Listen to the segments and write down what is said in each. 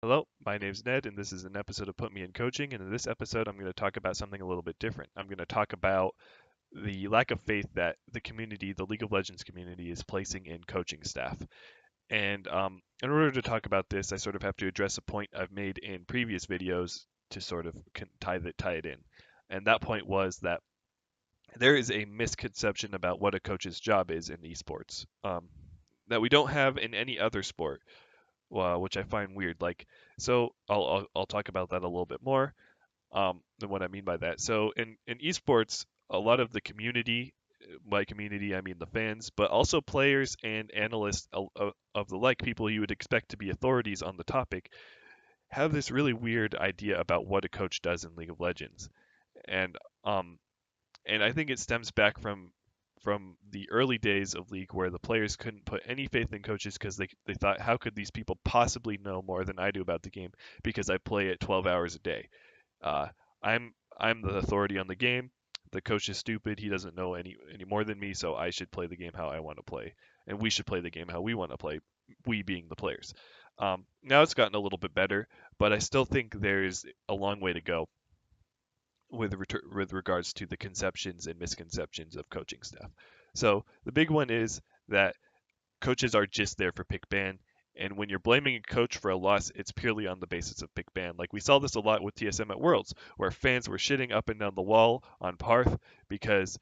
Hello, my name's Ned, and this is an episode of Put Me in Coaching. And in this episode, I'm going to talk about something a little bit different. I'm going to talk about the lack of faith that the community, the League of Legends community, is placing in coaching staff. And in order to talk about this, I sort of have to address a point I've made in previous videos to sort of tie it in. And that point was that there is a misconception about what a coach's job is in esports that we don't have in any other sport, which I find weird. So I'll talk about that a little bit more, than what I mean by that. So in esports, a lot of the community, by community I mean the fans, but also players and analysts of the like, people you would expect to be authorities on the topic, have this really weird idea about what a coach does in League of Legends, and um and I think it stems back from the early days of League where the players couldn't put any faith in coaches because they thought, how could these people possibly know more than I do about the game because I play it 12 hours a day. Uh, I'm the authority on the game. The coach is stupid. He doesn't know any more than me, so I should play the game how I want to play, and we should play the game how we want to play. We being the players. Now it's gotten a little bit better, but I still think there's a long way to go with regards to the conceptions and misconceptions of coaching staff. So the big one is that coaches are just there for pick ban. And when you're blaming a coach for a loss, it's purely on the basis of pick ban. Like we saw this a lot with TSM at Worlds, where fans were shitting up and down the wall on Parth because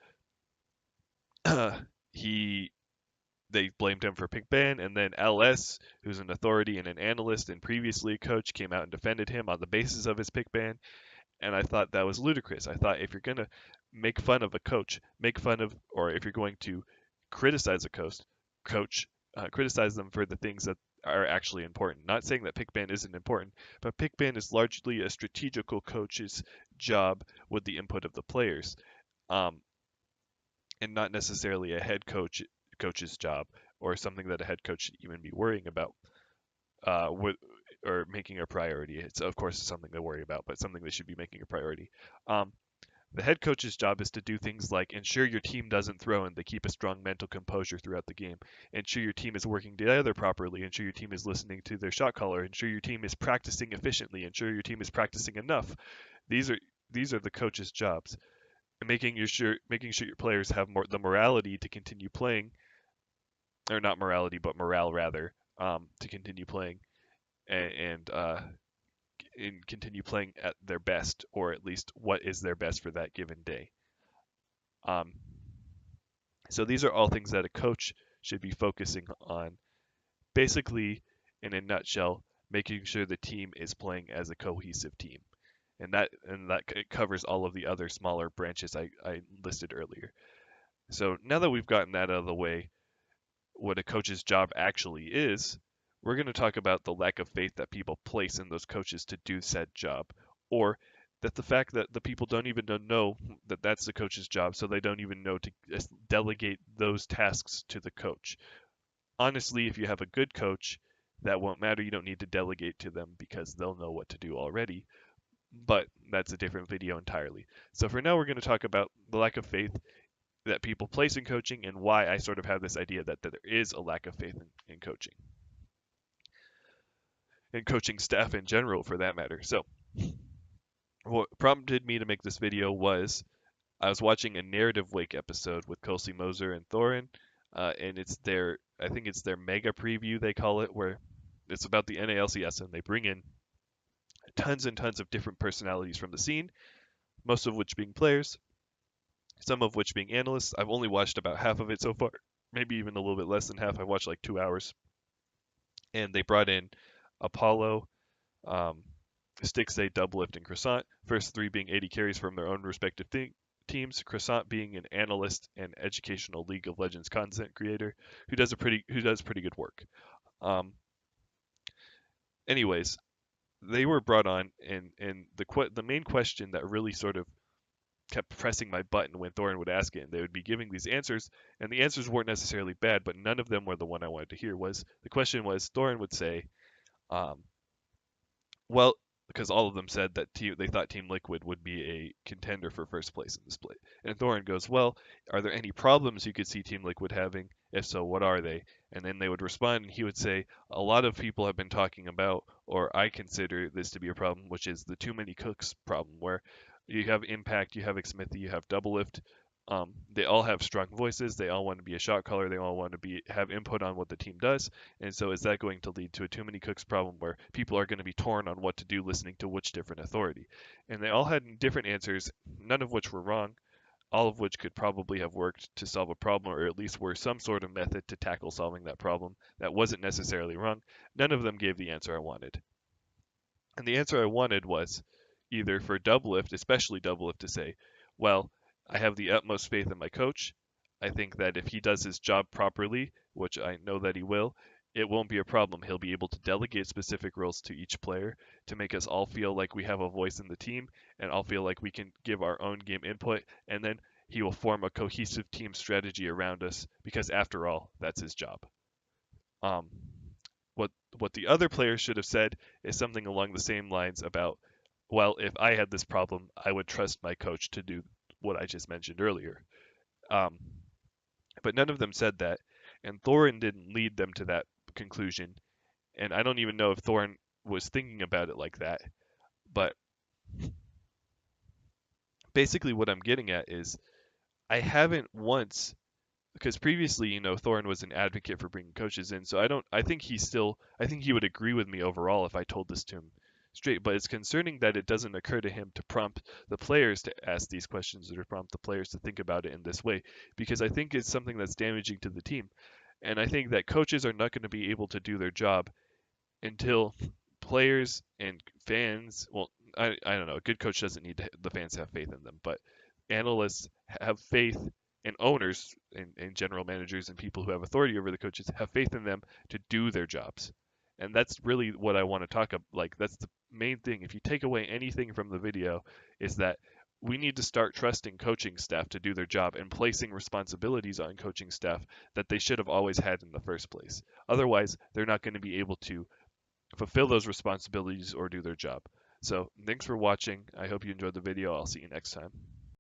he they blamed him for pick ban, and then LS, who's an authority and an analyst and previously a coach, came out and defended him on the basis of his pick ban. And I thought that was ludicrous. I thought if you're going to make fun of a coach, make fun of, or if you're going to criticize a coach, criticize them for the things that are actually important. Not saying that pick ban isn't important, but pick ban is largely a strategical coach's job with the input of the players, um, and not necessarily a coach's job or something that a head coach should even be worrying about. With or making a priority. It's of course something to worry about, but something they should be making a priority. Um, the head coach's job is to do things like ensure your team doesn't throw and they keep a strong mental composure throughout the game, ensure your team is working together properly, ensure your team is listening to their shot caller, ensure your team is practicing efficiently, ensure your team is practicing enough. These are these are the coach's jobs. And making sure your players have the morality to continue playing, or not morality, but morale rather, to continue playing and and continue playing at their best, or at least what is their best for that given day. Um, so these are all things that a coach should be focusing on. Basically, in a nutshell, making sure the team is playing as a cohesive team, and that covers all of the other smaller branches I listed earlier. So now that we've gotten that out of the way, what a coach's job actually is, we're going to talk about the lack of faith that people place in those coaches to do said job, or that the fact that the people don't even know that that's the coach's job, so they don't even know to delegate those tasks to the coach. Honestly, if you have a good coach, that won't matter. You don't need to delegate to them because they'll know what to do already. But that's a different video entirely. So for now, we're going to talk about the lack of faith that people place in coaching and why I sort of have this idea that there is a lack of faith in coaching and coaching staff in general for that matter. So what prompted me to make this video was I was watching a Narrative Wake episode with Kelsey Moser and Thorin, and I think it's their mega preview they call it, where it's about the NALCS and they bring in tons and tons of different personalities from the scene, most of which being players, some of which being analysts. I've only watched about half of it so far, maybe even a little bit less than half. I watched like 2 hours, and they brought in Apollo, um, Stixay, Doublift, and Croissant. First three being 80 carries from their own respective teams. Croissant being an analyst and educational League of Legends content creator who does pretty good work. Um, anyways, they were brought on, and the main question that really sort of kept pressing my button when Thorin would ask it, and they would be giving these answers, and the answers weren't necessarily bad, but none of them were the one I wanted to hear. Was the question was Thorin would say, um, well, because all of them said that they thought Team Liquid would be a contender for first place in this split. And Thorin goes, well, are there any problems you could see Team Liquid having? If so, what are they? And then they would respond, and he would say, a lot of people have been talking about, or I consider this to be a problem, which is the too many cooks problem, where you have Impact, you have Xmithy, you have Doublelift. They all have strong voices. They all want to be a shot caller. They all want to have input on what the team does. And so, is that going to lead to a too many cooks problem where people are going to be torn on what to do, listening to which different authority? And they all had different answers, none of which were wrong, all of which could probably have worked to solve a problem, or at least were some sort of method to tackle solving that problem that wasn't necessarily wrong. None of them gave the answer I wanted. And the answer I wanted was either for Doublelift, especially Doublelift, to say, well, I have the utmost faith in my coach. I think that if he does his job properly, which I know that he will, it won't be a problem. He'll be able to delegate specific roles to each player to make us all feel like we have a voice in the team and all feel like we can give our own game input. And then he will form a cohesive team strategy around us because, after all, that's his job. Um, what the other players should have said is something along the same lines about, well, if I had this problem, I would trust my coach to do what I just mentioned earlier. Um, but none of them said that, and Thorin didn't lead them to that conclusion. And I don't even know if Thorin was thinking about it like that. But basically, what I'm getting at is I haven't once, because previously, Thorin was an advocate for bringing coaches in. So I think he would agree with me overall if I told this to him straight. But it's concerning that it doesn't occur to him to prompt the players to ask these questions or to prompt the players to think about it in this way, because I think it's something that's damaging to the team. And I think that coaches are not going to be able to do their job until players and fans, well, I don't know, a good coach doesn't need the fans to have faith in them, but analysts have faith, and owners and general managers and people who have authority over the coaches have faith in them to do their jobs. And that's really what I want to talk about. Like, that's the main thing. If you take away anything from the video, is that we need to start trusting coaching staff to do their job and placing responsibilities on coaching staff that they should have always had in the first place. Otherwise, they're not going to be able to fulfill those responsibilities or do their job. So thanks for watching. I hope you enjoyed the video. I'll see you next time.